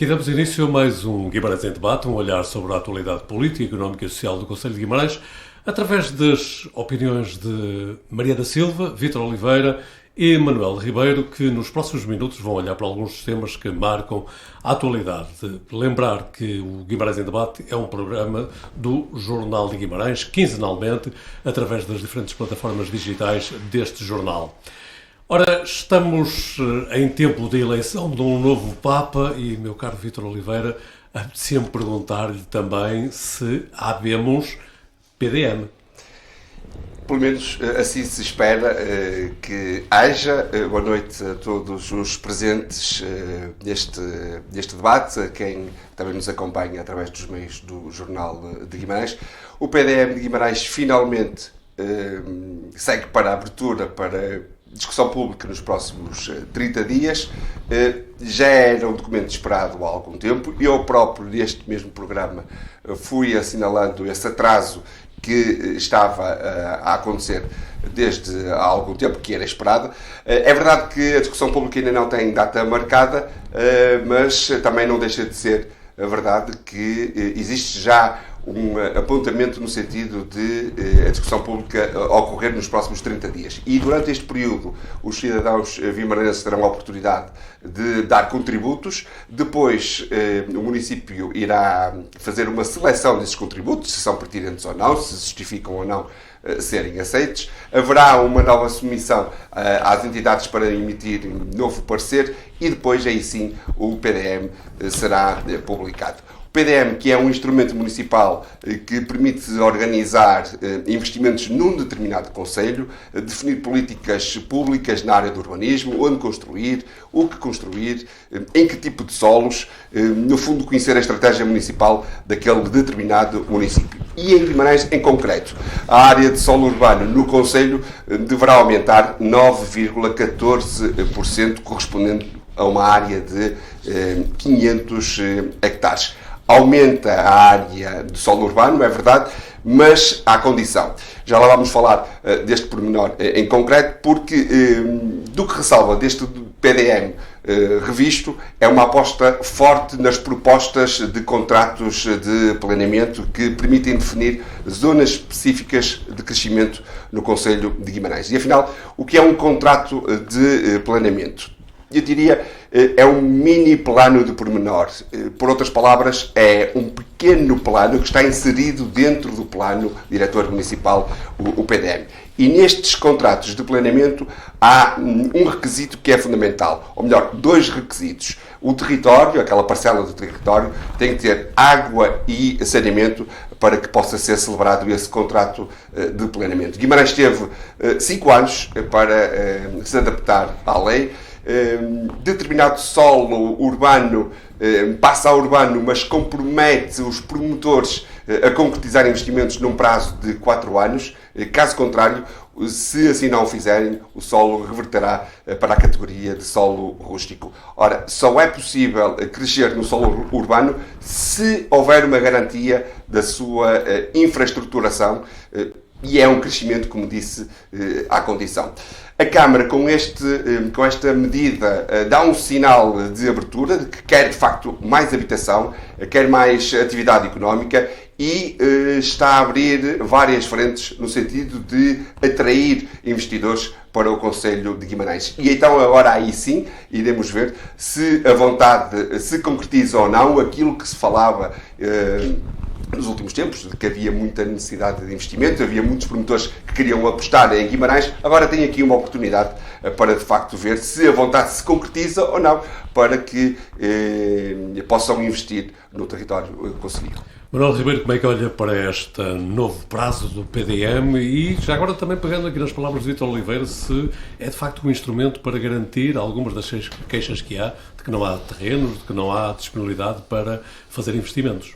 Aqui damos início a mais um Guimarães em Debate, um olhar sobre a atualidade política, económica e social do Concelho de Guimarães, através das opiniões de Maria da Silva, Vítor Oliveira e Manuel Ribeiro, que nos próximos minutos vão olhar para alguns dos temas que marcam a atualidade. Lembrar que o Guimarães em Debate é um programa do Jornal de Guimarães, quinzenalmente, através das diferentes plataformas digitais deste jornal. Ora, estamos em tempo de eleição de um novo Papa e, meu caro Vítor Oliveira, apetecia-me perguntar-lhe também se havemos PDM. Pelo menos assim se espera que haja. Boa noite a todos os presentes neste debate, a quem também nos acompanha através dos meios do Jornal de Guimarães. O PDM de Guimarães finalmente segue para a abertura para discussão pública nos próximos 30 dias. Já era um documento esperado há algum tempo. Eu próprio, neste mesmo programa, fui assinalando esse atraso que estava a acontecer desde há algum tempo, que era esperado. É verdade que a discussão pública ainda não tem data marcada, mas também não deixa de ser a verdade que existe já um apontamento no sentido de a discussão pública ocorrer nos próximos 30 dias. E durante este período os cidadãos vimaranenses terão a oportunidade de dar contributos. Depois o município irá fazer uma seleção desses contributos, se são pertinentes ou não, se justificam ou não serem aceitos. Haverá uma nova submissão às entidades para emitir novo parecer e depois, aí sim, o PDM será publicado. O PDM, que é um instrumento municipal que permite organizar investimentos num determinado concelho, definir políticas públicas na área do urbanismo, onde construir, o que construir, em que tipo de solos, no fundo conhecer a estratégia municipal daquele determinado município. E em Guimarães, em concreto, a área de solo urbano no concelho deverá aumentar 9,14%, correspondendo a uma área de 500 hectares. Aumenta a área de solo urbano, é verdade, mas há condição. Já lá vamos falar deste pormenor em concreto, porque do que ressalva deste PDM revisto é uma aposta forte nas propostas de contratos de planeamento que permitem definir zonas específicas de crescimento no Concelho de Guimarães. E afinal, o que é um contrato de planeamento? Eu diria, é um mini plano de pormenor. Por outras palavras, é um pequeno plano que está inserido dentro do plano diretor municipal, o PDM. E nestes contratos de planeamento há um requisito que é fundamental, ou melhor, dois requisitos. O território, aquela parcela do território, tem que ter água e saneamento para que possa ser celebrado esse contrato de planeamento. Guimarães teve 5 anos para se adaptar à lei. Determinado solo urbano passa a urbano, mas compromete os promotores a concretizar investimentos num prazo de 4 anos. Caso contrário, se assim não o fizerem, o solo reverterá para a categoria de solo rústico. Ora, só é possível crescer no solo urbano se houver uma garantia da sua infraestruturação, e é um crescimento, como disse, à condição. A Câmara, com esta medida, dá um sinal de abertura, de que quer, de facto, mais habitação, quer mais atividade económica e está a abrir várias frentes no sentido de atrair investidores para o Concelho de Guimarães. E então, agora aí sim, iremos ver se a vontade se concretiza ou não aquilo que se falava nos últimos tempos, de que havia muita necessidade de investimento, havia muitos promotores que queriam apostar em Guimarães. Agora tem aqui uma oportunidade para, de facto, ver se a vontade se concretiza ou não, para que possam investir no território concelhio. Manuel Ribeiro, como é que olha para este novo prazo do PDM e, já agora também pegando aqui nas palavras de Vítor Oliveira, se é de facto um instrumento para garantir algumas das queixas que há, de que não há terrenos, de que não há disponibilidade para fazer investimentos?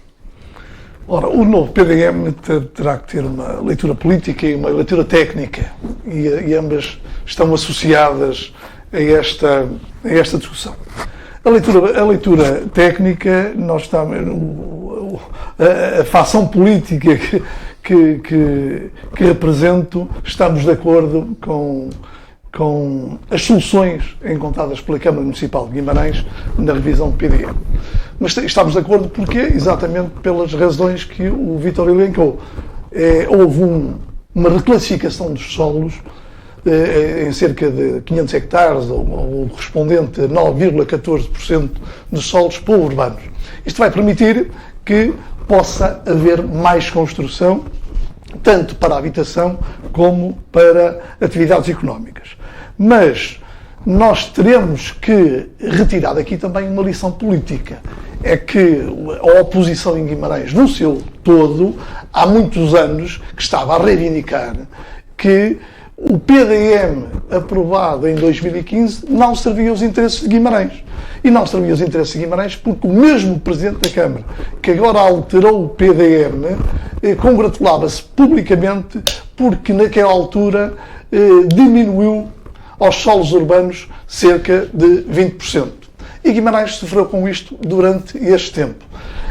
Ora, o novo PDM terá que ter uma leitura política e uma leitura técnica, e ambas estão associadas a esta discussão. A leitura técnica, nós estamos, a facção política que apresento, estamos de acordo com com as soluções encontradas pela Câmara Municipal de Guimarães na revisão do PDM. Mas estamos de acordo porque, exatamente pelas razões que o Vítor elencou. Houve uma reclassificação dos solos em cerca de 500 hectares, ou correspondente a 9,14% dos solos para urbanos. Isto vai permitir que possa haver mais construção, tanto para a habitação como para atividades económicas. Mas nós teremos que retirar daqui também uma lição política. É que a oposição em Guimarães, no seu todo, há muitos anos que estava a reivindicar que o PDM aprovado em 2015 não servia os interesses de Guimarães. E não servia os interesses de Guimarães porque o mesmo Presidente da Câmara, que agora alterou o PDM, congratulava-se publicamente porque naquela altura diminuiu aos solos urbanos cerca de 20%. E Guimarães sofreu com isto durante este tempo.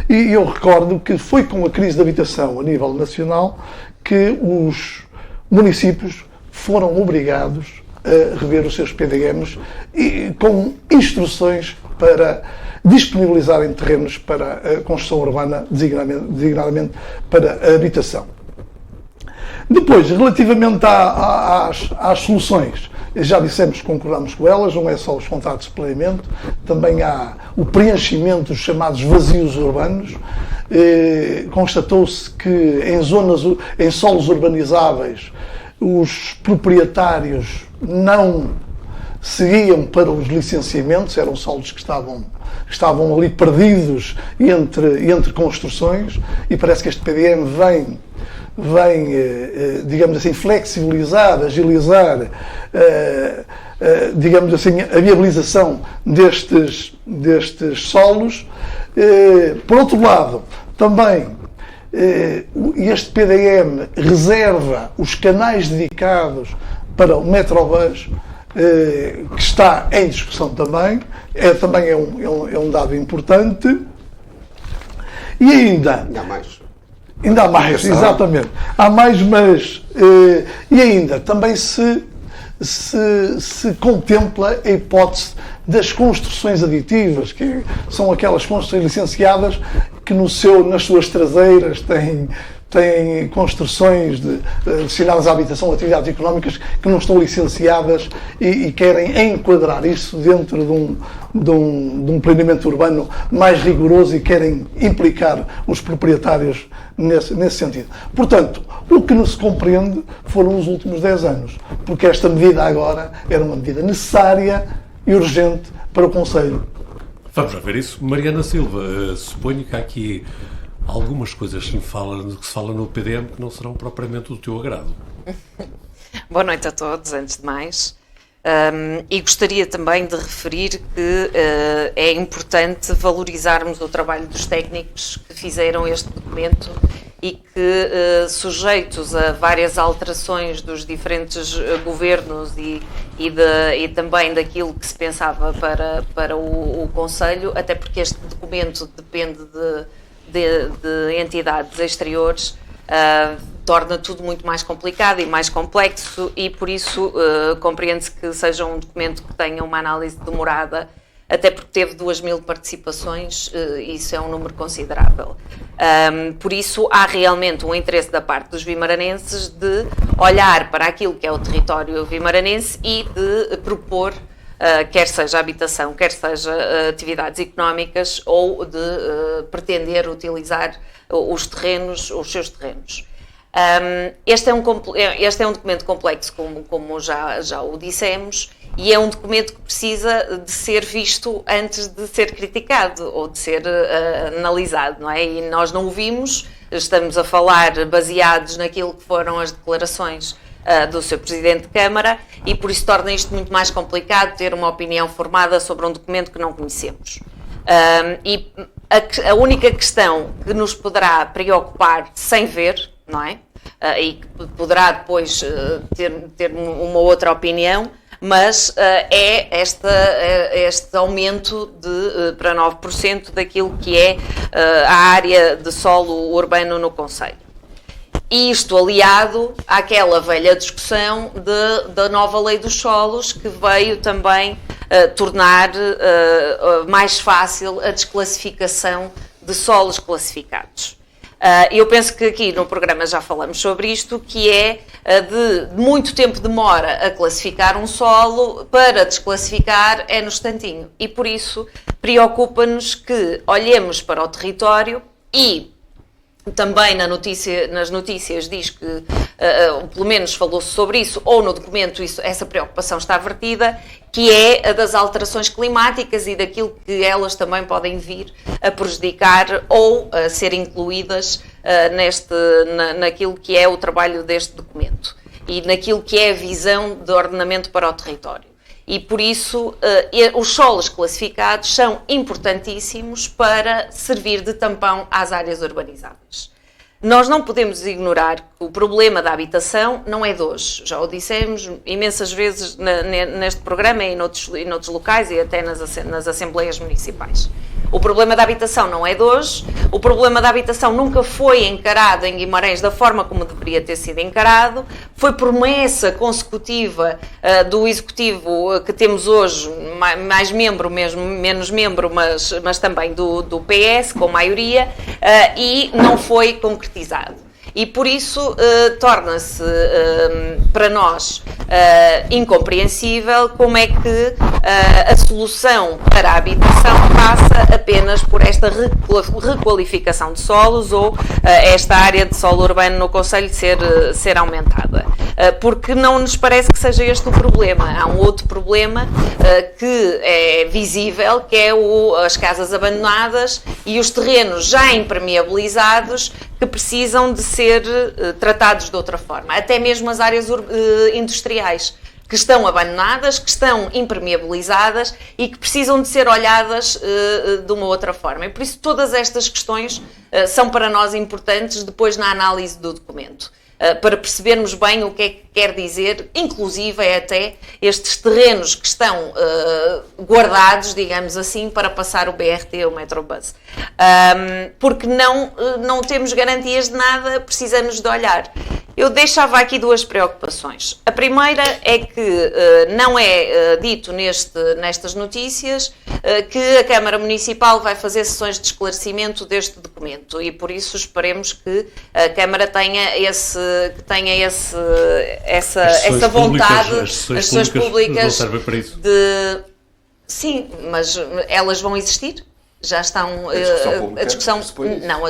E eu recordo que foi com a crise da habitação a nível nacional que os municípios foram obrigados a rever os seus PDMs e com instruções para disponibilizarem terrenos para a construção urbana, designadamente para a habitação. Depois, relativamente às soluções, já dissemos que concordamos com elas, não é só os contratos de planeamento, também há o preenchimento dos chamados vazios urbanos. Constatou-se que em solos urbanizáveis os proprietários não seguiam para os licenciamentos, eram solos que estavam ali perdidos entre construções, e parece que este PDM vem, digamos assim, flexibilizar, agilizar, digamos assim, a viabilização destes solos. Por outro lado, também este PDM reserva os canais dedicados para o Metrobus, que está em discussão também. Também é um dado importante. E ainda há mais, exatamente. Há mais, mas... e ainda, também se contempla a hipótese das construções aditivas, que são aquelas construções licenciadas que nas suas traseiras têm construções destinadas à habitação, atividades económicas, que não estão licenciadas e querem enquadrar isso dentro de um planeamento urbano mais rigoroso e querem implicar os proprietários nesse sentido. Portanto, o que não se compreende foram os últimos 10 anos, porque esta medida agora era uma medida necessária e urgente para o Conselho. Vamos já ver isso. Mariana Silva, suponho que há aqui algumas coisas que se fala no PDM que não serão propriamente do teu agrado. Boa noite a todos, antes de mais. E gostaria também de referir que é importante valorizarmos o trabalho dos técnicos que fizeram este documento e que, sujeitos a várias alterações dos diferentes governos e também daquilo que se pensava para o Conselho, até porque este documento depende de entidades exteriores, torna tudo muito mais complicado e mais complexo, e por isso compreende-se que seja um documento que tenha uma análise demorada, até porque teve 2.000 participações, isso é um número considerável. Por isso há realmente um interesse da parte dos vimaranenses de olhar para aquilo que é o território vimaranense e de propor, quer seja habitação, quer seja atividades económicas, ou de pretender utilizar os seus terrenos. Este é um documento complexo, como já o dissemos, e é um documento que precisa de ser visto antes de ser criticado ou de ser analisado, não é? E nós não o vimos, estamos a falar baseados naquilo que foram as declarações do seu Presidente de Câmara, e por isso torna isto muito mais complicado ter uma opinião formada sobre um documento que não conhecemos. E a única questão que nos poderá preocupar sem ver, não é? E que poderá depois ter uma outra opinião, mas é este aumento para 9% daquilo que é a área de solo urbano no Concelho. E isto aliado àquela velha discussão da nova lei dos solos, que veio também tornar mais fácil a desclassificação de solos classificados. Eu penso que aqui no programa já falamos sobre isto, que é de muito tempo demora a classificar um solo, para desclassificar é no instantinho. E por isso preocupa-nos que olhemos para o território e também nas notícias diz que, pelo menos falou-se sobre isso, ou no documento essa preocupação está vertida, que é a das alterações climáticas e daquilo que elas também podem vir a prejudicar ou a ser incluídas naquilo que é o trabalho deste documento e naquilo que é a visão de ordenamento para o território. E por isso os solos classificados são importantíssimos para servir de tampão às áreas urbanizadas. Nós não podemos ignorar que o problema da habitação não é de hoje. Já o dissemos imensas vezes neste programa e noutros locais e até nas assembleias municipais. O problema da habitação não é de hoje, o problema da habitação nunca foi encarado em Guimarães da forma como deveria ter sido encarado, foi promessa consecutiva do Executivo que temos hoje, mais membro mesmo, menos membro, mas também do PS, com maioria, e não foi concretizado. E por isso torna-se para nós incompreensível como é que a solução para a habitação passa apenas por esta requalificação de solos ou esta área de solo urbano no concelho ser aumentada. Porque não nos parece que seja este o problema. Há um outro problema que é visível, que é as casas abandonadas e os terrenos já impermeabilizados que precisam de ser tratados de outra forma. Até mesmo as áreas industriais que estão abandonadas, que estão impermeabilizadas e que precisam de ser olhadas de uma outra forma. E por isso todas estas questões são para nós importantes depois na análise do documento. Para percebermos bem o que é que quer dizer, inclusive até estes terrenos que estão guardados, digamos assim, para passar o BRT ou o Metrobus. Porque não temos garantias de nada, precisamos de olhar. Eu deixava aqui duas preocupações. A primeira é que não é dito nestas notícias que a Câmara Municipal vai fazer sessões de esclarecimento deste documento e por isso esperemos que a Câmara tenha essa vontade, as sessões públicas não servem para isso. Sim, mas elas vão existir. Já estão a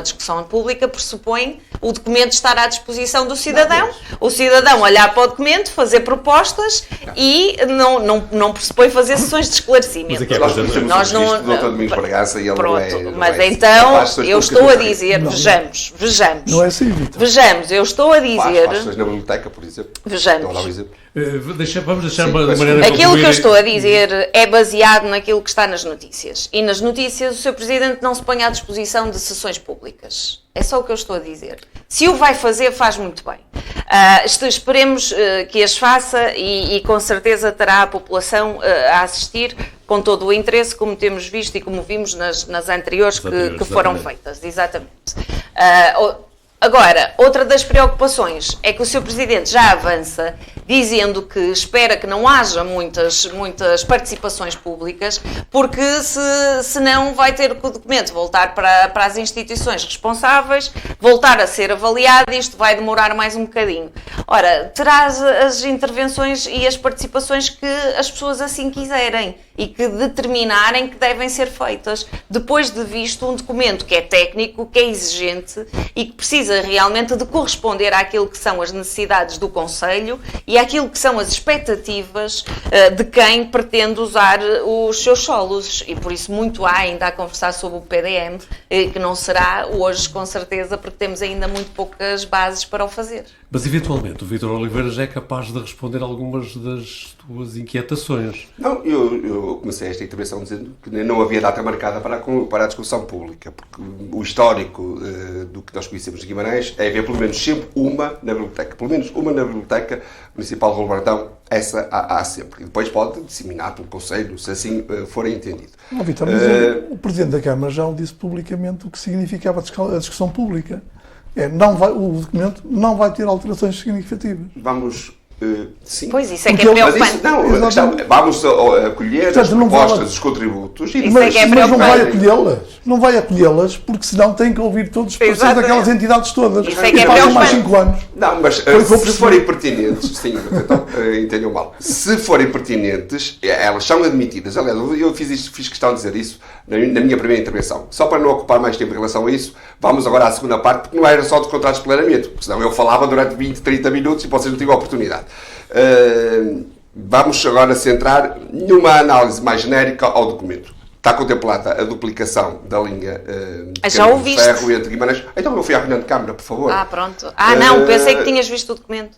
discussão pública pressupõe o documento estar à disposição do cidadão, o cidadão olhar para o documento, fazer propostas e não pressupõe fazer sessões de esclarecimento. Nós não o Dr. Domingos Bragança e ele mas então eu estou a dizer, vejamos. Não é assim, Vitor. Vejamos, eu estou a dizer. Faz na biblioteca, por exemplo. Vejamos. Vamos deixar uma maneira. Aquilo que eu estou a dizer é baseado naquilo que está nas notícias. E nas notícias o Sr. Presidente não se põe à disposição de sessões públicas. É só o que eu estou a dizer. Se o vai fazer, faz muito bem. Esperemos que as faça e com certeza terá a população a assistir com todo o interesse, como temos visto e como vimos nas anteriores que foram feitas. Exatamente. Agora, outra das preocupações é que o Sr. Presidente já avança dizendo que espera que não haja muitas participações públicas, porque senão vai ter que o documento voltar para as instituições responsáveis, voltar a ser avaliado e isto vai demorar mais um bocadinho. Ora, terá as intervenções e as participações que as pessoas assim quiserem e que determinarem que devem ser feitas, depois de visto um documento que é técnico, que é exigente e que precisa realmente de corresponder àquilo que são as necessidades do Concelho e àquilo que são as expectativas de quem pretende usar os seus solos. E por isso muito há ainda a conversar sobre o PDM, que não será hoje, com certeza, porque temos ainda muito poucas bases para o fazer. Mas, eventualmente, o Vítor Oliveira já é capaz de responder algumas das tuas inquietações. Não, eu comecei esta intervenção dizendo que não havia data marcada para a discussão pública, porque o histórico do que nós conhecemos de Guimarães é haver pelo menos sempre uma na biblioteca. Pelo menos uma na Biblioteca Municipal de Roldão, essa há sempre. E depois pode disseminar pelo Conselho, se assim for entendido. Não, Vitor, mas o Presidente da Câmara já o disse publicamente o que significava a discussão pública. O documento não vai ter alterações significativas. Vamos... sim. Pois, isso é Porque que é ele- preocupante. Vamos acolher Portanto, as não propostas, vale- os contributos. Isso Mas, é que é mas não vai preocupante. acolhê-las. Não vai acolhê-las porque senão tem que ouvir todos os parceiros Exatamente. daquelas entidades todas. Isso é que E é passam mais preocupante. 5 anos. Não, mas Foi o que eu se percebi. forem pertinentes, sim, então, entendam mal. Se forem pertinentes, elas são admitidas. Aliás, eu fiz questão de dizer isso na minha primeira intervenção. Só para não ocupar mais tempo em relação a isso, vamos agora à segunda parte, porque não era só dos contratos de planeamento, porque senão eu falava durante 20, 30 minutos e vocês não tinham a oportunidade. Vamos agora centrar numa análise mais genérica ao documento. Está contemplada a duplicação da linha de Já caminho de ouviste? ferro entre Guimarães. Então eu fui à reunião de Câmara, por favor. Pronto. Não, pensei que tinhas visto o documento.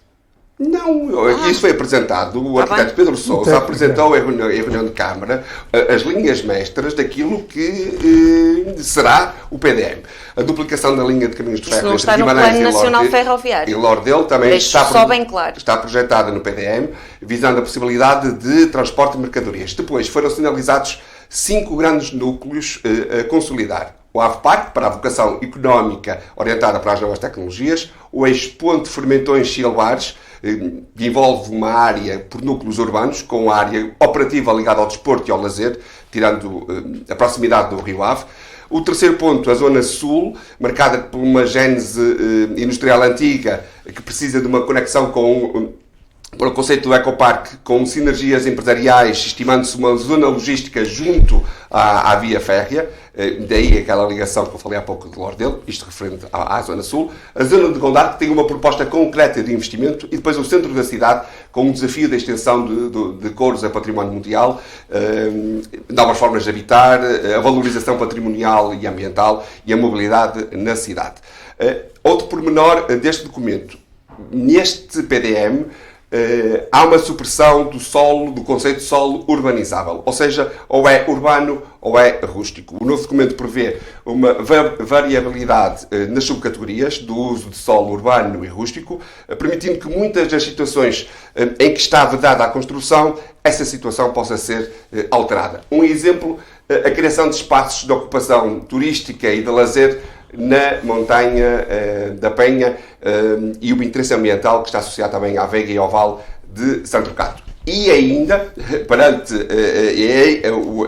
Não, isso foi apresentado. O arquiteto bem. Pedro Sousa apresentou em reunião de Câmara as linhas mestras daquilo que será o PDM. A duplicação da linha de caminhos de Isso ferro não entre está no Guimarães Plano e Nacional Lorde- Ferroviário. E Lordelo também Deixo só bem claro. está projetada no PDM, visando a possibilidade de transporte de mercadorias. Depois foram sinalizados 5 grandes núcleos a consolidar. O AVPAC, para a vocação económica orientada para as novas tecnologias, o eixo Ponte Fermentões-Silvares, que envolve uma área por núcleos urbanos, com a área operativa ligada ao desporto e ao lazer, tirando a proximidade do Rio Ave. O terceiro ponto, a Zona Sul, marcada por uma gênese industrial antiga, que precisa de uma conexão com o conceito do ecoparque, com sinergias empresariais, estimando-se uma zona logística junto à via férrea, daí aquela ligação que eu falei há pouco de Lordelo, isto referente à Zona Sul. A Zona de Gondar, que tem uma proposta concreta de investimento, e depois o centro da cidade, com um desafio da extensão de cores a património mundial, novas formas de habitar, a valorização patrimonial e ambiental e a mobilidade na cidade. Outro pormenor deste documento. Neste PDM, há uma supressão do solo, do conceito de solo urbanizável, ou seja, ou é urbano ou é rústico. O novo documento prevê uma variabilidade nas subcategorias do uso de solo urbano e rústico, permitindo que muitas das situações em que está vedada a construção, essa situação possa ser alterada. Um exemplo, a criação de espaços de ocupação turística e de lazer na montanha da Penha e o interesse ambiental que está associado também à Veiga e ao Vale de Santo Recato. E ainda, perante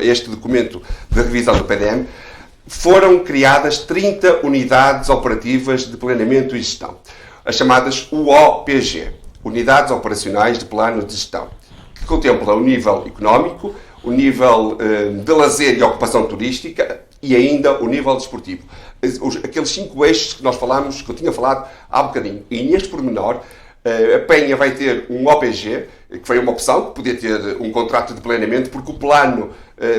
este documento de revisão do PDM, foram criadas 30 unidades operativas de planeamento e gestão, as chamadas UOPG, Unidades Operacionais de Plano de Gestão, que contempla o nível económico, o nível de lazer e ocupação turística e ainda o nível desportivo. Aqueles 5 eixos que nós falámos, que eu tinha falado há bocadinho. E neste pormenor, a Penha vai ter um OPG, que foi uma opção, que podia ter um contrato de planeamento, porque o plano,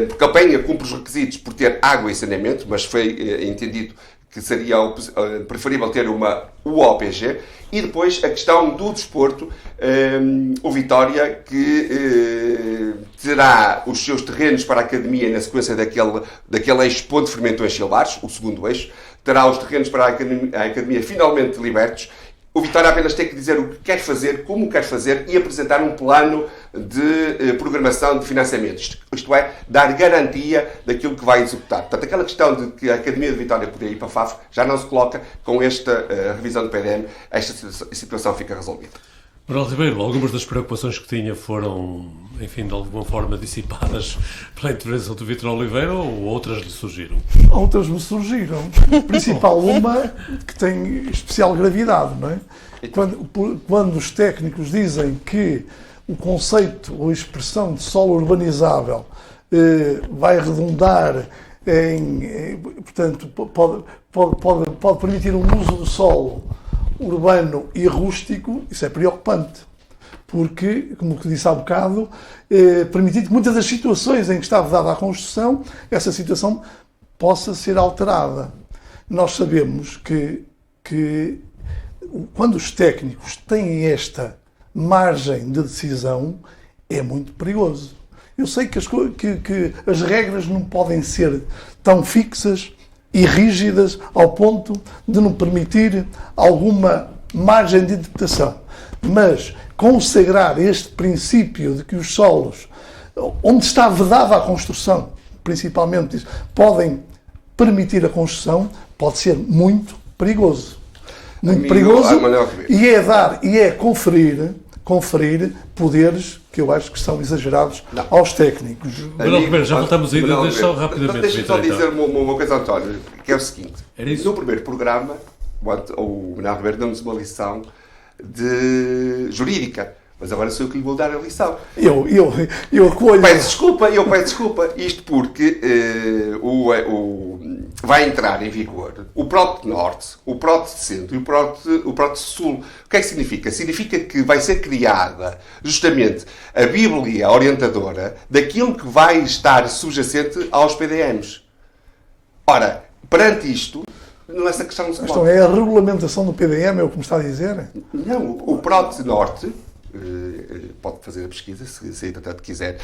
porque a Penha cumpre os requisitos por ter água e saneamento, mas foi entendido que seria preferível ter uma UOPG. E depois a questão do desporto, o Vitória, que terá os seus terrenos para a academia na sequência daquele eixo Ponte Fermentões-Silvares, o segundo eixo, terá os terrenos para a academia finalmente libertos. O Vitória apenas tem que dizer o que quer fazer, como quer fazer e apresentar um plano de programação de financiamento. Isto é, dar garantia daquilo que vai executar. Portanto, aquela questão de que a Academia de Vitória poderia ir para a FAF já não se coloca com esta revisão do PDM. Esta situação fica resolvida. Manuel Ribeiro, algumas das preocupações que tinha foram, enfim, de alguma forma dissipadas pela intervenção do Vítor Oliveira ou outras lhe surgiram? Outras me surgiram. Principal uma que tem especial gravidade, não é? Quando os técnicos dizem que o conceito ou a expressão de solo urbanizável vai redundar em, portanto, pode permitir um uso do solo urbano e rústico, isso é preocupante. Porque, como disse há bocado, permitindo que muitas das situações em que está vedada a construção, essa situação possa ser alterada. Nós sabemos que quando os técnicos têm esta margem de decisão, é muito perigoso. Eu sei que as regras não podem ser tão fixas e rígidas ao ponto de não permitir alguma margem de interpretação. Mas consagrar este princípio de que os solos, onde está vedada a construção, principalmente isso, podem permitir a construção, pode ser muito perigoso. muito Amigo perigoso, Manuel Ribeiro. e é conferir poderes que eu acho que são exagerados aos técnicos. Manuel Ribeiro, já voltamos aí, Manuel deixa só Ribeiro, rapidamente. Deixa-me só Vitor, dizer então. uma coisa, António, que é o seguinte. Era isso? No primeiro programa, o Manuel Ribeiro deu-nos uma lição de jurídica, mas agora sou eu que lhe vou dar a lição. Eu acolho. Peço desculpa, isto porque vai entrar em vigor o PROT Norte, o PROT Centro e o PROT Sul. O que é que significa? Significa que vai ser criada justamente a Bíblia orientadora daquilo que vai estar subjacente aos PDMs. Ora, perante isto, não essa questão não se Então pode. é a regulamentação do PDM, é o que me está a dizer? Não, o PROT Norte, pode fazer a pesquisa se entretanto quiser,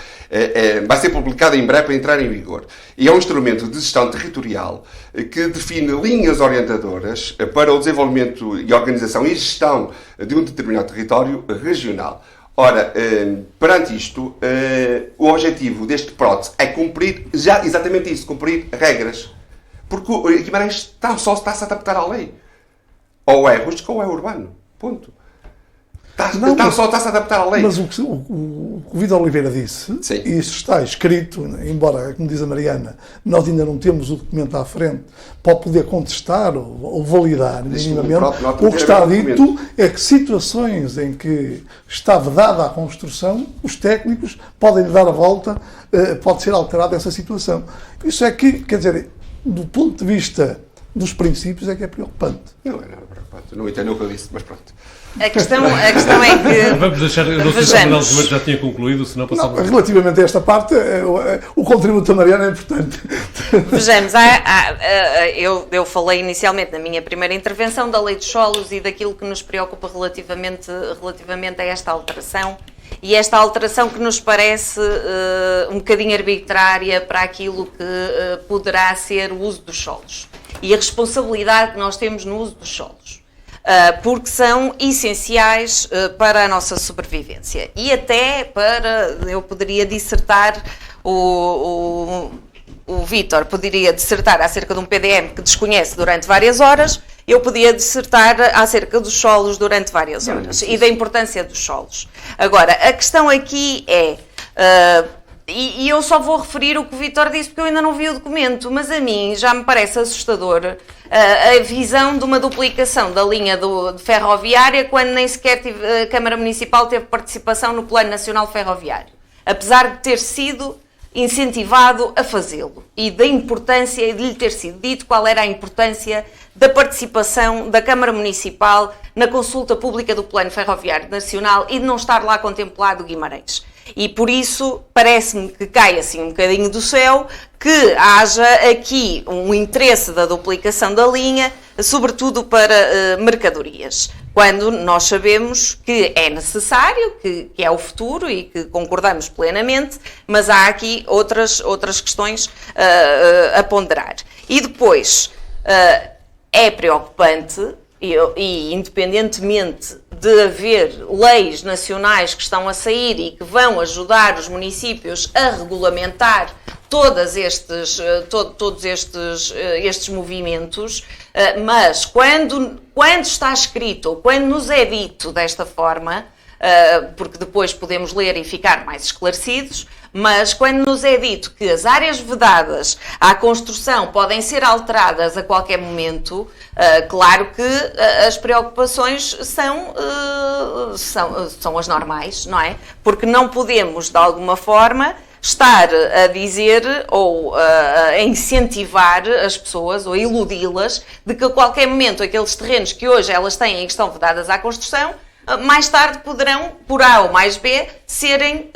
vai ser publicado em breve para entrar em vigor. E é um instrumento de gestão territorial que define linhas orientadoras para o desenvolvimento e organização e gestão de um determinado território regional. Ora, perante isto, o objetivo deste PROT é cumprir já exatamente isso, cumprir regras. Porque o Guimarães só está-se a adaptar à lei. Ou é rústico ou é urbano. Ponto. Só está-se a adaptar à lei. Mas o que o Vítor Oliveira disse, Sim. e isso está escrito, embora, como diz a Mariana, nós ainda não temos o documento à frente para poder contestar ou validar minimamente, o que está dito é que situações em que está vedada a construção, os técnicos podem dar a volta, pode ser alterada essa situação. Isso é que, quer dizer, do ponto de vista dos princípios, é que é preocupante. Não é nada preocupante. Não entendo o que eu disse, mas pronto. A questão é que... Vamos deixar, eu não sei se o Manuel Ribeiro já tinha concluído, senão Não, passamos... relativamente a esta parte, o contributo da Mariana é importante. Vejamos, eu falei inicialmente na minha primeira intervenção da lei dos solos e daquilo que nos preocupa relativamente a esta alteração, e esta alteração que nos parece um bocadinho arbitrária para aquilo que poderá ser o uso dos solos e a responsabilidade que nós temos no uso dos solos. Porque são essenciais para a nossa sobrevivência. E até para, eu poderia dissertar, o Vítor poderia dissertar acerca de um PDM que desconhece durante várias horas, eu podia dissertar acerca dos solos durante várias horas e da importância dos solos. Agora, a questão aqui é... E eu só vou referir o que o Vítor disse porque eu ainda não vi o documento, mas a mim já me parece assustador a visão de uma duplicação da linha de ferroviária quando nem sequer a Câmara Municipal teve participação no Plano Nacional Ferroviário, apesar de ter sido incentivado a fazê-lo e da importância e de lhe ter sido dito qual era a importância da participação da Câmara Municipal na consulta pública do Plano Ferroviário Nacional e de não estar lá contemplado Guimarães. E por isso parece-me que cai assim um bocadinho do céu que haja aqui um interesse da duplicação da linha, sobretudo para mercadorias, quando nós sabemos que é necessário, que é o futuro e que concordamos plenamente, mas há aqui outras questões a ponderar. E depois, é preocupante, e independentemente de haver leis nacionais que estão a sair e que vão ajudar os municípios a regulamentar todos estes movimentos, mas quando está escrito, ou quando nos é dito desta forma, porque depois podemos ler e ficar mais esclarecidos, mas quando nos é dito que as áreas vedadas à construção podem ser alteradas a qualquer momento, claro que as preocupações são as normais, não é? Porque não podemos, de alguma forma, estar a dizer ou a incentivar as pessoas ou a iludi-las de que a qualquer momento aqueles terrenos que hoje elas têm e que estão vedadas à construção mais tarde poderão, por A ou mais B, serem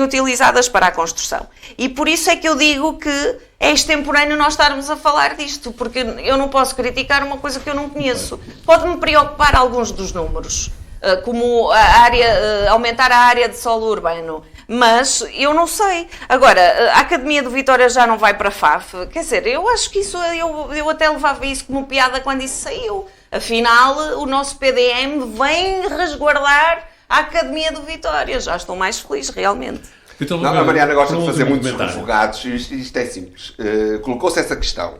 utilizadas para a construção. E por isso é que eu digo que é extemporâneo nós estarmos a falar disto, porque eu não posso criticar uma coisa que eu não conheço. Pode-me preocupar alguns dos números, como aumentar a área de solo urbano, mas eu não sei. Agora, a Academia do Vitória já não vai para a FAF, quer dizer, eu acho que isso, eu até levava isso como piada quando isso saiu. Afinal, o nosso PDM vem resguardar a Academia do Vitória. Já estou mais feliz, realmente. Então, A Mariana gosta de fazer muitos comentário. advogados. Isto é simples. Colocou-se essa questão,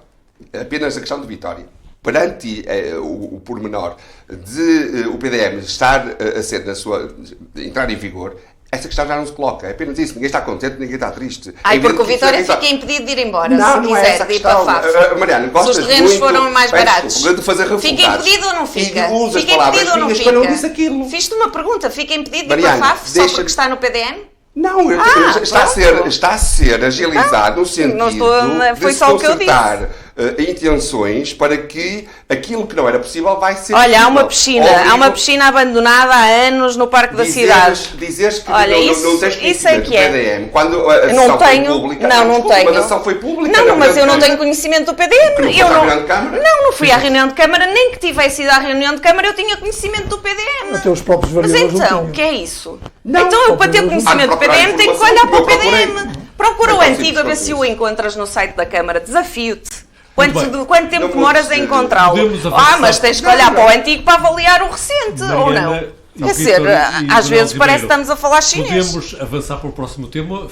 apenas a questão de Vitória. perante o pormenor de o PDM estar a ser entrar em vigor, essa questão já não se coloca. É apenas isso. Ninguém está contente, ninguém está triste. Porque o Vitória fica impedido de ir embora, não, se não quiser, é essa de ir para questão. FAF. Mariana, Se gostas os terrenos muito, foram mais baratos. De fazer refugados. Fica impedido ou não fica? E usa as Fica palavras impedido ou não minhas fica? para não dizer aquilo. Fiz-te uma pergunta. Fica impedido de ir Mariana, para FAF só porque está no PDM? Não, está a ser agilizado no sentido foi de se só o que eu disse. consertar intenções para que aquilo que não era possível vai ser Olha, possível. há uma piscina abandonada há anos no Parque da Cidade. Dizeres que Olha, não tens conhecimento do PDM, quando a sessão foi pública, quando a sessão foi pública... Não, mas eu não tenho conhecimento do PDM. Não fui à reunião de Câmara, nem que tivesse ido à reunião de Câmara eu tinha conhecimento do PDM. Até os próprios Mas vereadores então, o que é isso? Então eu para ter conhecimento do PDM tenho que olhar para o PDM. Procura o antigo a ver se o encontras no site da Câmara. Desafio-te. Quanto tempo demoras a encontrá-lo? Mas tens que olhar para o antigo para avaliar o recente, ou não? Quer dizer, às vezes parece que estamos a falar chinês. Podemos avançar para o próximo tema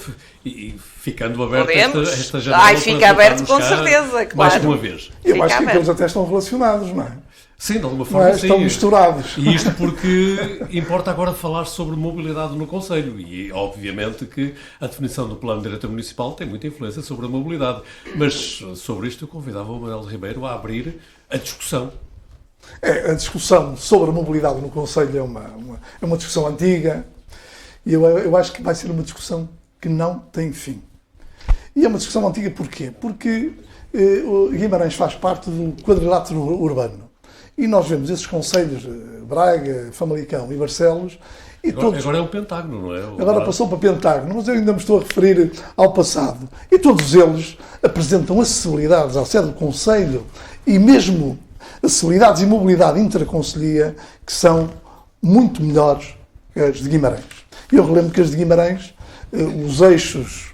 e ficando aberta esta janela. Fica aberto com certeza, claro. Mais uma vez. Eu acho que eles até estão relacionados, não é? Sim, de alguma forma sim. Estão misturados. E isto porque importa agora falar sobre mobilidade no Conselho e obviamente que a definição do Plano Diretor Municipal tem muita influência sobre a mobilidade. Mas sobre isto eu convidava o Manuel Ribeiro a abrir a discussão. A discussão sobre a mobilidade no Conselho é uma discussão antiga e eu acho que vai ser uma discussão que não tem fim. E é uma discussão antiga porquê? Porque Guimarães faz parte do quadrilátero urbano. E nós vemos esses concelhos, Braga, Famalicão e Barcelos... Agora é um pentágono, não é? Agora passou para pentágono, mas eu ainda me estou a referir ao passado. E todos eles apresentam acessibilidades à sede do Conselho e mesmo acessibilidades e mobilidade interconcelhia que são muito melhores que as de Guimarães. E eu relembro que as de Guimarães, os eixos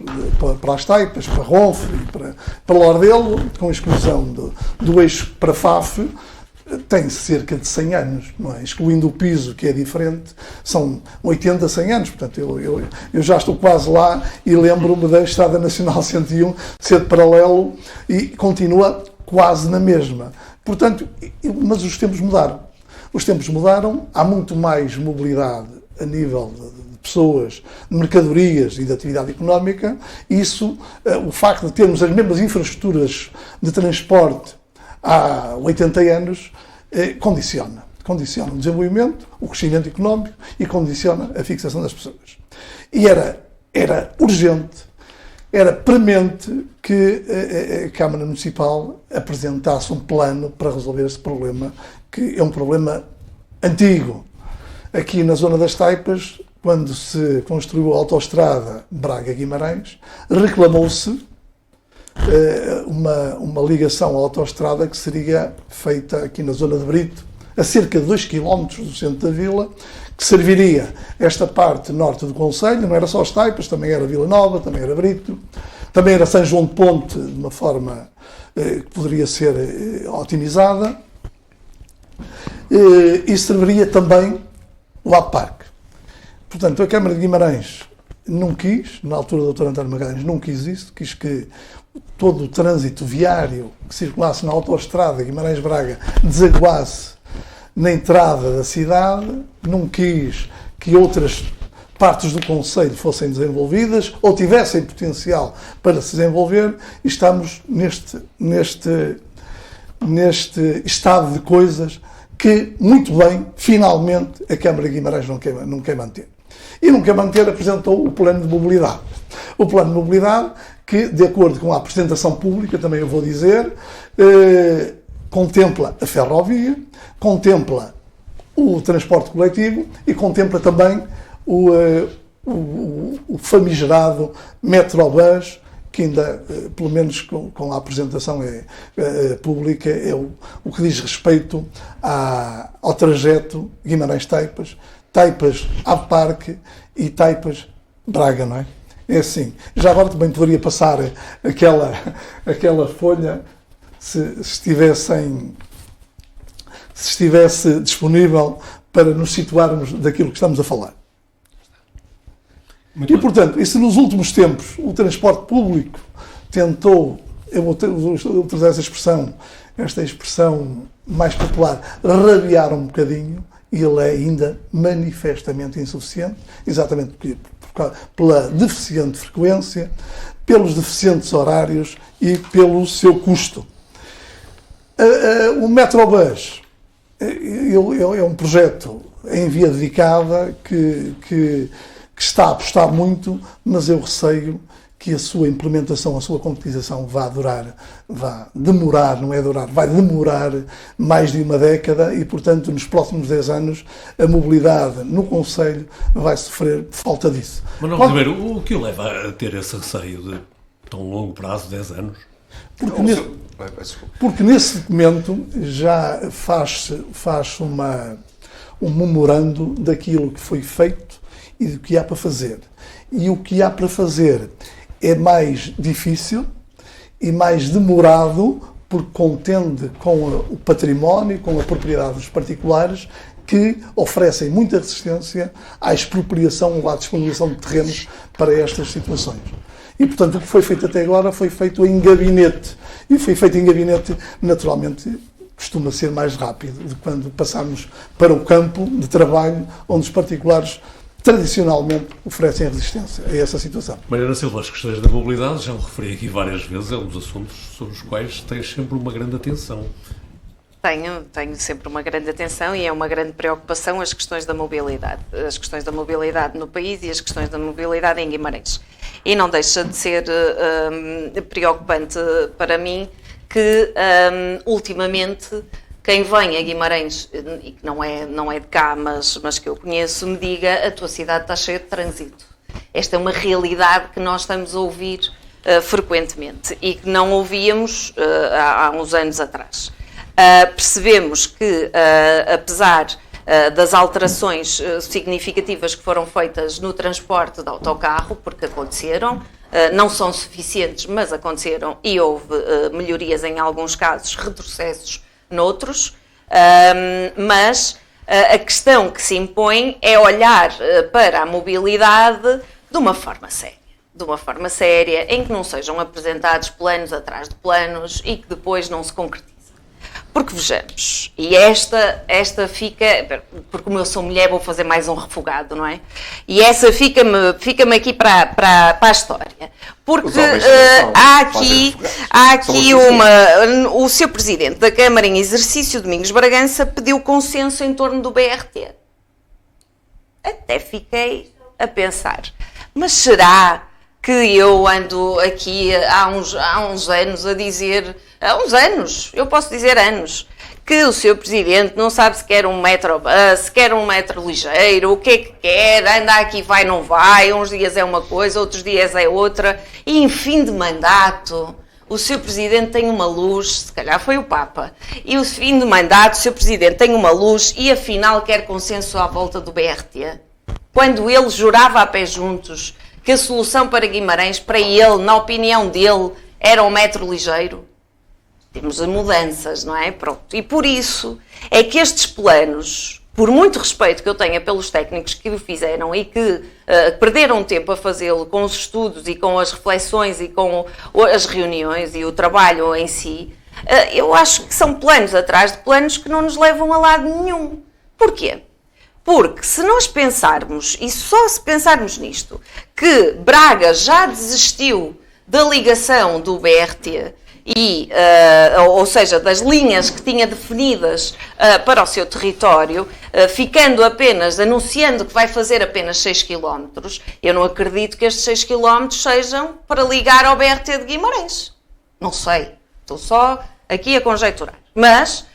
para as Taipas, para Ronfe e para Lordelo, com a exclusão do eixo para Faf, tem cerca de 100 anos, não é? Excluindo o piso, que é diferente, são 80, 100 anos. Portanto, eu já estou quase lá e lembro-me da Estrada Nacional 101 ser de paralelo e continua quase na mesma. Portanto, mas os tempos mudaram. Os tempos mudaram, há muito mais mobilidade a nível de pessoas, de mercadorias e de atividade económica. Isso, o facto de termos as mesmas infraestruturas de transporte há 80 anos, condiciona o desenvolvimento, o crescimento económico e condiciona a fixação das pessoas. E era urgente, era premente que a Câmara Municipal apresentasse um plano para resolver este problema, que é um problema antigo. Aqui na zona das Taipas, quando se construiu a autoestrada Braga-Guimarães, reclamou-se uma ligação à autoestrada que seria feita aqui na zona de Brito, a cerca de 2 km do centro da vila, que serviria esta parte norte do Concelho. Não era só as Taipas, também era Vila Nova, também era Brito, também era São João de Ponte, de uma forma que poderia ser otimizada, e serviria também o Parque. Portanto, a Câmara de Guimarães não quis, na altura do Dr. António Magalhães não quis isso, quis que todo o trânsito viário que circulasse na autoestrada Guimarães-Braga desaguasse na entrada da cidade, não quis que outras partes do Concelho fossem desenvolvidas ou tivessem potencial para se desenvolver, e estamos neste estado de coisas que, muito bem, finalmente a Câmara de Guimarães não quer manter. E não quer manter, apresentou o plano de mobilidade. O plano de mobilidade que, de acordo com a apresentação pública, também eu vou dizer, contempla a ferrovia, contempla o transporte coletivo e contempla também o famigerado Metrobus, que ainda, pelo menos com a apresentação pública, é o que diz respeito ao trajeto Guimarães-Taipas, Taipas-Ave Parque e Taipas-Braga, não é? É assim. Já agora também poderia passar aquela folha, se estivesse disponível, para nos situarmos daquilo que estamos a falar. Portanto, e se nos últimos tempos o transporte público tentou eu vou utilizar esta expressão mais popular, rabiar um bocadinho, e ele é ainda manifestamente insuficiente, exatamente pela deficiente frequência, pelos deficientes horários e pelo seu custo. O Metrobus é um projeto em via dedicada que está a apostar muito, mas eu receio que a sua implementação, a sua concretização vai demorar mais de uma década e, portanto, nos próximos 10 anos, a mobilidade no Concelho vai sofrer falta disso. Manuel Ribeiro, o que o leva a ter esse receio de tão longo prazo, 10 anos? Porque nesse momento já faz um memorando daquilo que foi feito e do que há para fazer. E o que há para fazer é mais difícil e mais demorado porque contende com o património, com a propriedade dos particulares que oferecem muita resistência à expropriação ou à disponibilização de terrenos para estas situações. E, portanto, o que foi feito até agora foi feito em gabinete. E foi feito em gabinete, naturalmente, costuma ser mais rápido de quando passamos para o campo de trabalho, onde os particulares tradicionalmente oferecem resistência a essa situação. Mariana Silva, as questões da mobilidade, já o referi aqui várias vezes, é um dos assuntos sobre os quais tens sempre uma grande atenção. Tenho sempre uma grande atenção e é uma grande preocupação as questões da mobilidade. As questões da mobilidade no país e as questões da mobilidade em Guimarães. E não deixa de ser preocupante para mim que, ultimamente, quem vem a Guimarães, e que não é de cá, mas que eu conheço, me diga: a tua cidade está cheia de trânsito. Esta é uma realidade que nós estamos a ouvir frequentemente e que não ouvíamos há uns anos atrás. Percebemos que, apesar das alterações significativas que foram feitas no transporte de autocarro, porque aconteceram, não são suficientes, mas aconteceram e houve melhorias em alguns casos, retrocessos noutros, mas a questão que se impõe é olhar para a mobilidade de uma forma séria, em que não sejam apresentados planos atrás de planos e que depois não se concretizem. Porque vejamos, e esta fica, porque como eu sou mulher vou fazer mais um refogado, não é? E essa fica-me aqui para a história. Porque há aqui o Sr. Presidente da Câmara em exercício, Domingos Bragança, pediu consenso em torno do BRT. Até fiquei a pensar, mas será que eu ando aqui há uns anos a dizer, eu posso dizer anos, que o Sr. Presidente não sabe se quer um Metrobus, se quer um metro ligeiro, o que é que quer, anda aqui, vai, não vai, uns dias é uma coisa, outros dias é outra, e em fim de mandato, o Sr. Presidente tem uma luz, se calhar foi o Papa, e o fim de mandato, o Sr. Presidente tem uma luz e afinal quer consenso à volta do BRT. Quando ele jurava a pé juntos que a solução para Guimarães, para ele, na opinião dele, era um metro ligeiro. Temos mudanças, não é? Pronto. E por isso é que estes planos, por muito respeito que eu tenha pelos técnicos que o fizeram e que perderam tempo a fazê-lo com os estudos e com as reflexões e com as reuniões e o trabalho em si, eu acho que são planos atrás de planos que não nos levam a lado nenhum. Porquê? Porque se nós pensarmos, e só se pensarmos nisto, que Braga já desistiu da ligação do BRT, ou seja, das linhas que tinha definidas para o seu território, anunciando que vai fazer apenas 6 km, eu não acredito que estes 6 km sejam para ligar ao BRT de Guimarães. Não sei, estou só aqui a conjecturar. Mas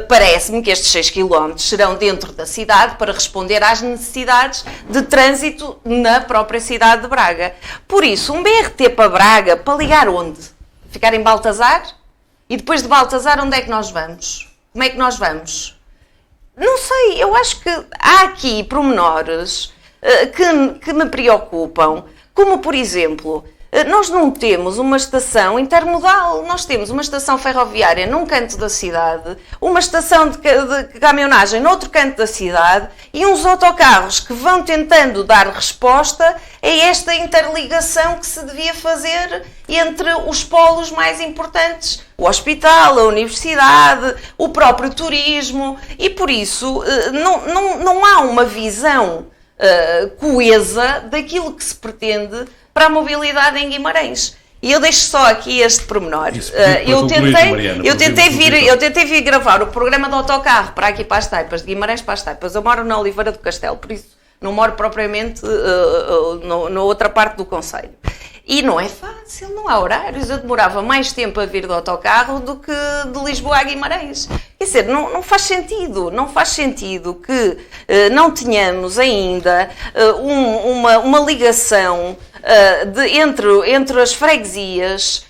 parece-me que estes 6 km serão dentro da cidade para responder às necessidades de trânsito na própria cidade de Braga. Por isso, um BRT para Braga, para ligar onde? Ficar em Baltazar? E depois de Baltazar, onde é que nós vamos? Como é que nós vamos? Não sei, eu acho que há aqui pormenores que me preocupam, como, por exemplo, Nós não temos uma estação intermodal, nós temos uma estação ferroviária num canto da cidade, uma estação de caminhonagem noutro canto da cidade e uns autocarros que vão tentando dar resposta a esta interligação que se devia fazer entre os polos mais importantes, o hospital, a universidade, o próprio turismo, e por isso não há uma visão coesa daquilo que se pretende para a mobilidade em Guimarães. E eu deixo só aqui este pormenor. Eu tentei vir gravar o programa de autocarro para aqui para as Taipas, de Guimarães para as Taipas. Eu moro na Oliveira do Castelo, por isso não moro propriamente na outra parte do concelho. E não é fácil, não há horários. Eu demorava mais tempo a vir de autocarro do que de Lisboa a Guimarães. Quer dizer, não faz sentido. Não faz sentido que não tenhamos ainda uma ligação entre as freguesias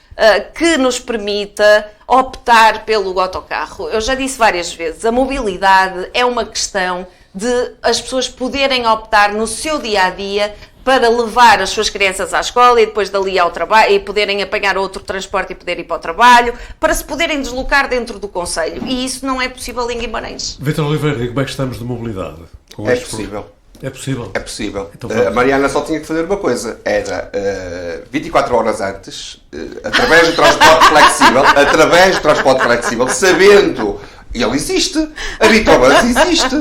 que nos permita optar pelo autocarro. Eu já disse várias vezes, a mobilidade é uma questão de as pessoas poderem optar no seu dia-a-dia para levar as suas crianças à escola e depois dali ao trabalho e poderem apanhar outro transporte e poderem ir para o trabalho, para se poderem deslocar dentro do concelho. E isso não é possível em Guimarães. Vítor Oliveira, como é que estamos de mobilidade? É possível. É possível? É possível. Então, a Mariana só tinha que fazer uma coisa, era 24 horas antes, através do transporte flexível, sabendo, e ele existe, a Vitrobus existe,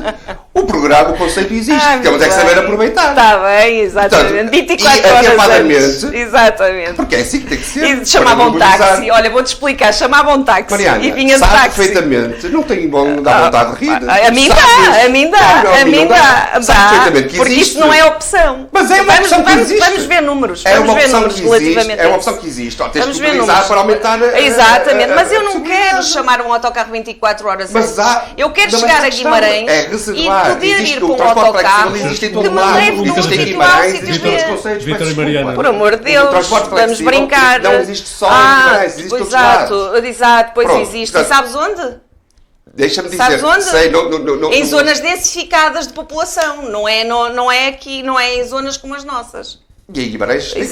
o programa, o conceito existe, temos é que saber aproveitar. Está bem, exatamente. Portanto, 24 horas antes. Exatamente. Porque é assim que tem que ser. E chamavam um táxi, olha, vou-te explicar, chamavam um táxi. Mariana, e vinha de sabe táxi. Perfeitamente, não tem bom dar vontade de rir. A mim dá. Sabe perfeitamente que porque existe. isto não é opção. Mas é uma opção que existe. Vamos ver números. É uma ver opção números que existe. relativamente É uma opção que existe. Tens vamos de ver utilizar números para aumentar exatamente, mas eu não quero chamar um autocarro 24 horas antes. Eu quero chegar a Guimarães e poder ir para um autocarro que me leve de um sítio A ao sítio B. Vítor e Mariana. Por amor de Deus, vamos brincar. Não existe só em Guimarães, existe todos os lados. Exato, pois existe. E sabes onde? Deixa-me dizer, sabes onde? Sei, em zonas densificadas de população, não é aqui, não é em zonas como as nossas. E aí Guimarães tem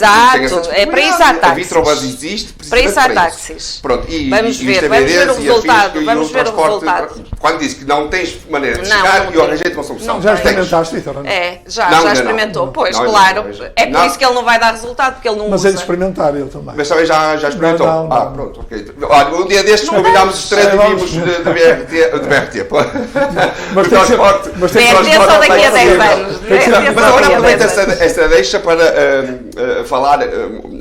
é para isso há táxis. A Vitrobus existe, para isso há táxis. Pronto, vamos ver o resultado. Vamos ver o resultado. Quando disse que não tens maneira de chegar, eu arranjei uma solução. Já experimentaste, Vitor? Já experimentou. Pois, claro. É por isso que ele não vai dar resultado, porque ele não usa. Mas é de experimentar ele também. Mas também já experimentou? Não. Pronto, ok. Olha, um dia destes combinámos os três e vimos de BRT. Mas tem BRT só daqui a 10 anos. Mas agora aproveito essa deixa para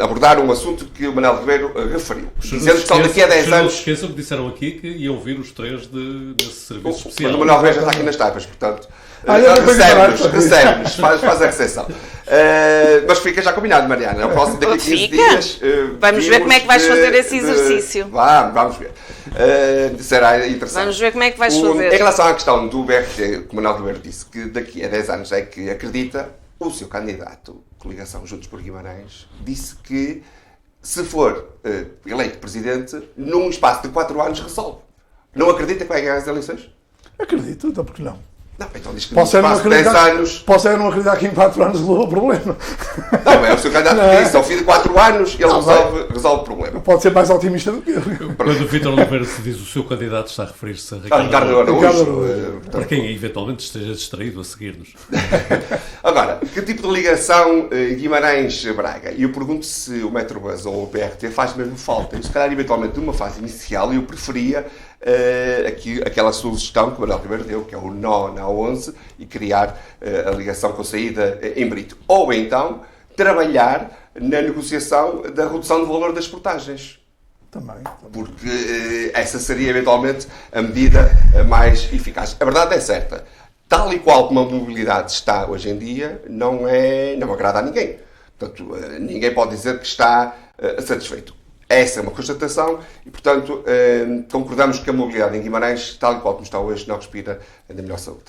abordar um assunto que o Manuel Ribeiro referiu. Dizendo que só daqui a 10 anos... Não se esqueçam que disseram aqui que iam vir os três desse serviço especial. Mas o Manuel Ribeiro já está aqui nas Taipas, portanto... recebe-nos, faz a recepção. Mas fica já combinado, Mariana. O próximo daqui a 15 dias... Vamos ver como é que vais fazer esse exercício. Vamos ver. Será interessante. Vamos ver como é que vais fazer. Em relação à questão do BRT, o Manuel Ribeiro disse que daqui a 10 anos é que acredita, o seu candidato, coligação Juntos por Guimarães, disse que se for eleito presidente, num espaço de 4 anos resolve. Não acredita que vai ganhar as eleições? Acredito, então porque não? Não, então diz que posso num espaço de 10 anos... Posso não acreditar que em 4 anos resolva o problema. Não, é o seu candidato que disse, ao fim de 4 anos ele resolve o problema. Pode ser mais otimista do que eu. Quando o Vítor Oliveira se diz o seu candidato, está a referir-se a Ricardo Araújo. Para quem eventualmente esteja distraído a seguir-nos. Agora, que tipo de ligação Guimarães-Braga? E eu pergunto se o Metrobus ou o BRT faz mesmo falta. E se calhar, eventualmente, numa fase inicial, eu preferia aquela sugestão que o Manuel Ribeiro deu, que é o nó na A11, e criar a ligação com saída em Brito. Ou então, trabalhar na negociação da redução do valor das portagens. Também. Porque essa seria, eventualmente, a medida mais eficaz. A verdade é certa. Tal e qual como a mobilidade está hoje em dia, não agrada a ninguém. Portanto, ninguém pode dizer que está satisfeito. Essa é uma constatação e, portanto, concordamos que a mobilidade em Guimarães, tal e qual como está hoje, não respira da melhor saúde.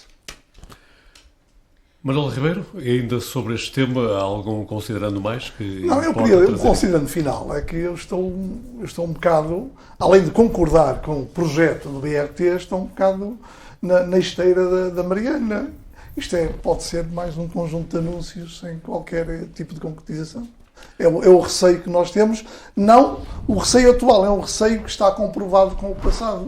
Manuel Ribeiro, ainda sobre este tema, há algum considerando mais? Não, eu considerando final, é que eu estou um bocado, além de concordar com o projeto do BRT, estou um bocado na esteira da Mariana. Isto pode ser mais um conjunto de anúncios sem qualquer tipo de concretização. É o receio que nós temos, não o receio atual, é um receio que está comprovado com o passado,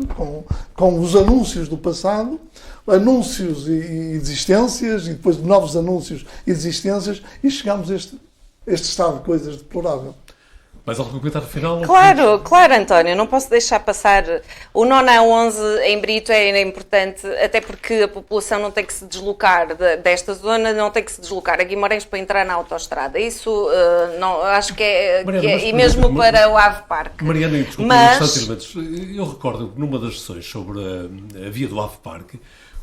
com os anúncios do passado, anúncios e desistências, e depois de novos anúncios e desistências, e chegamos a este estado de coisas deplorável. Mais algum comentário final? Claro, António, não posso deixar passar. O 9 a 11 em Brito é importante, até porque a população não tem que se deslocar desta zona, não tem que se deslocar a Guimarães para entrar na autoestrada. Isso não, acho que é. Mariana, e mesmo para o Ave Parque. Mariana, desculpa, mas eu recordo que numa das sessões sobre a via do Ave Parque,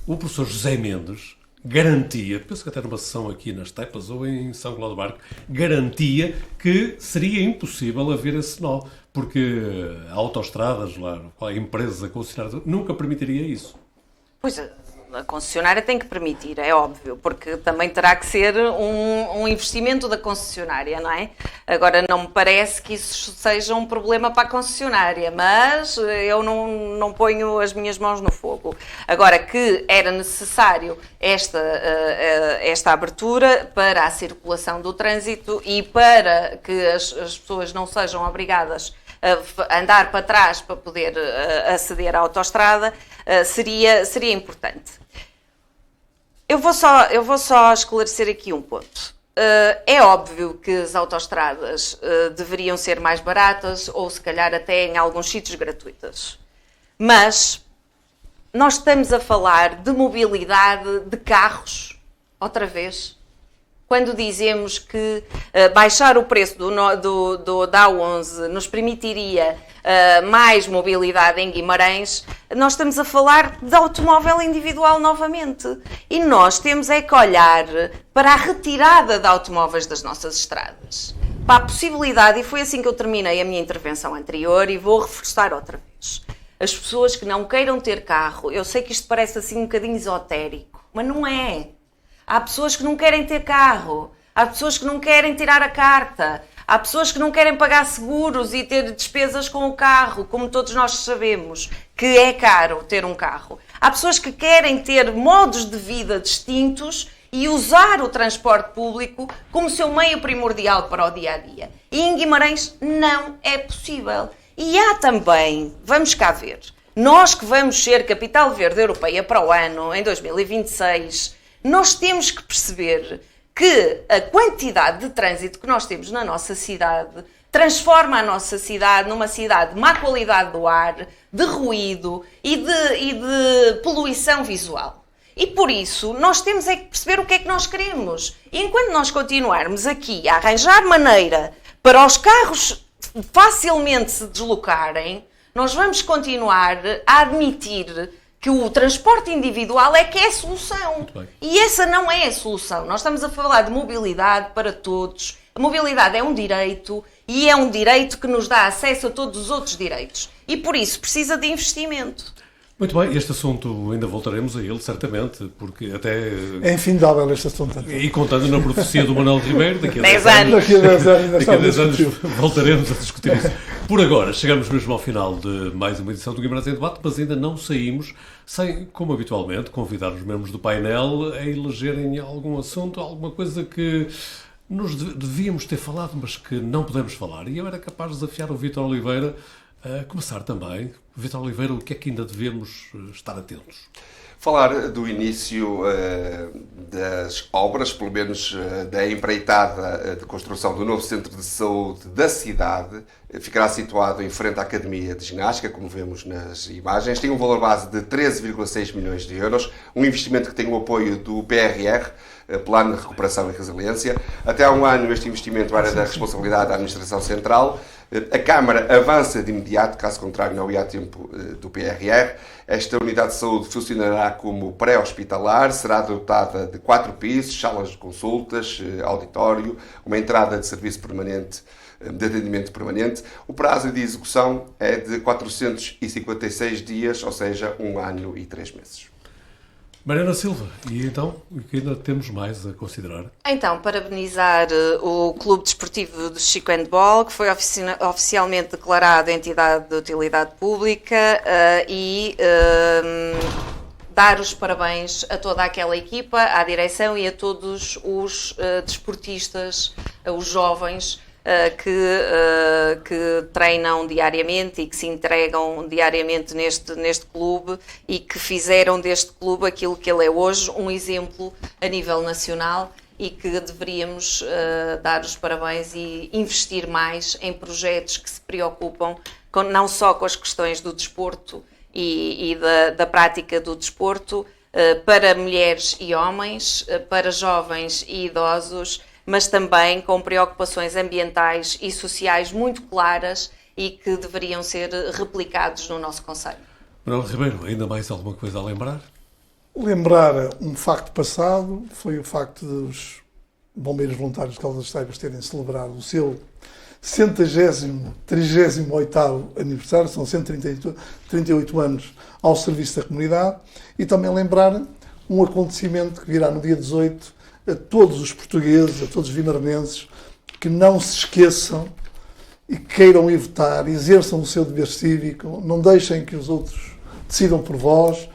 o professor José Mendes garantia, penso que até numa sessão aqui nas Tepas ou em São Cláudio Barco, garantia que seria impossível haver esse nó, porque a autoestradas, lá, a empresa concessionária, nunca permitiria isso. Pois, a concessionária tem que permitir, é óbvio, porque também terá que ser um investimento da concessionária, não é? Agora, não me parece que isso seja um problema para a concessionária, mas eu não ponho as minhas mãos no fogo. Agora, que era necessário esta abertura para a circulação do trânsito e para que as pessoas não sejam obrigadas a andar para trás para poder aceder à autoestrada, seria importante. Eu vou só esclarecer aqui um ponto. É óbvio que as autoestradas deveriam ser mais baratas ou se calhar até em alguns sítios gratuitas. Mas nós estamos a falar de mobilidade de carros, outra vez. Quando dizemos que baixar o preço da A11 nos permitiria mais mobilidade em Guimarães, nós estamos a falar de automóvel individual novamente. E nós temos é que olhar para a retirada de automóveis das nossas estradas. Para a possibilidade, e foi assim que eu terminei a minha intervenção anterior e vou reforçar outra vez. As pessoas que não queiram ter carro, eu sei que isto parece assim um bocadinho esotérico, mas não é. Há pessoas que não querem ter carro, há pessoas que não querem tirar a carta, há pessoas que não querem pagar seguros e ter despesas com o carro, como todos nós sabemos que é caro ter um carro. Há pessoas que querem ter modos de vida distintos e usar o transporte público como seu meio primordial para o dia-a-dia. E em Guimarães não é possível. E há também, vamos cá ver, nós que vamos ser capital verde europeia para o ano, em 2026... nós temos que perceber que a quantidade de trânsito que nós temos na nossa cidade transforma a nossa cidade numa cidade de má qualidade do ar, de ruído e de poluição visual. E por isso nós temos é que perceber o que é que nós queremos. E enquanto nós continuarmos aqui a arranjar maneira para os carros facilmente se deslocarem, nós vamos continuar a admitir que o transporte individual é que é a solução. E essa não é a solução. Nós estamos a falar de mobilidade para todos. A mobilidade é um direito e é um direito que nos dá acesso a todos os outros direitos. E por isso precisa de investimento. Muito bem, este assunto ainda voltaremos a ele, certamente, porque até... É infindável este assunto. E contando na profecia do Manuel Ribeiro, daqui a 10 anos. Daqui a 10 anos voltaremos a discutir isso. Por agora, chegamos mesmo ao final de mais uma edição do Guimarães em Debate, mas ainda não saímos sem, como habitualmente, convidar os membros do painel a elegerem algum assunto, alguma coisa que nos devíamos ter falado, mas que não podemos falar. E eu era capaz de desafiar o Vítor Oliveira a começar também. Vítor Oliveira, o que é que ainda devemos estar atentos? Falar do início das obras, pelo menos da empreitada de construção do novo centro de saúde da cidade. Ficará situado em frente à Academia de Ginástica, como vemos nas imagens. Tem um valor base de 13,6 milhões de euros, um investimento que tem o apoio do PRR, Plano de Recuperação e Resiliência. Até há um ano este investimento era da responsabilidade da Administração Central. A Câmara avança de imediato, caso contrário não ia a tempo do PRR. Esta unidade de saúde funcionará como pré-hospitalar, será dotada de 4 pisos, salas de consultas, auditório, uma entrada de serviço permanente, de atendimento permanente. O prazo de execução é de 456 dias, ou seja, 1 ano e 3 meses. Mariana Silva, e então, o que ainda temos mais a considerar? Então, parabenizar o Clube Desportivo do Chico Handball, que foi oficialmente declarado entidade de utilidade pública, e dar os parabéns a toda aquela equipa, à direção e a todos os desportistas, os jovens, que treinam diariamente e que se entregam diariamente neste clube e que fizeram deste clube aquilo que ele é hoje, um exemplo a nível nacional, e que deveríamos dar os parabéns e investir mais em projetos que se preocupam não só com as questões do desporto e da prática do desporto, para mulheres e homens, para jovens e idosos, mas também com preocupações ambientais e sociais muito claras e que deveriam ser replicados no nosso concelho. Manuel Ribeiro, ainda mais alguma coisa a lembrar? Lembrar um facto passado, foi o facto dos bombeiros voluntários de Caldas das Taivas terem celebrado o seu 138º aniversário, são 138 anos ao serviço da comunidade, e também lembrar um acontecimento que virá no dia 18 a todos os portugueses, a todos os vimaranenses, que não se esqueçam e queiram ir votar, exerçam o seu dever cívico, não deixem que os outros decidam por vós,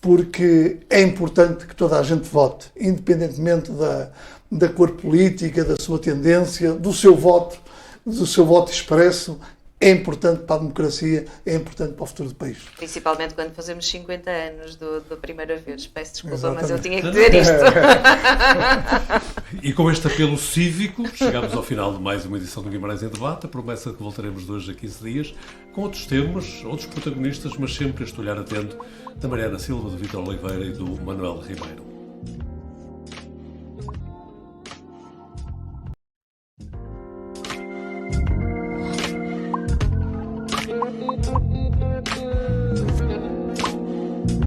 porque é importante que toda a gente vote, independentemente da cor política, da sua tendência, do seu voto expresso. É importante para a democracia, é importante para o futuro do país. Principalmente quando fazemos 50 anos da primeira vez. Peço desculpa, Exatamente. mas eu tinha que dizer isto. E com este apelo cívico, chegamos ao final de mais uma edição do Guimarães em Debate. A promessa de que voltaremos de hoje a 15 dias, com outros temas, outros protagonistas, mas sempre este olhar atento da Mariana Silva, do Vítor Oliveira e do Manuel Ribeiro.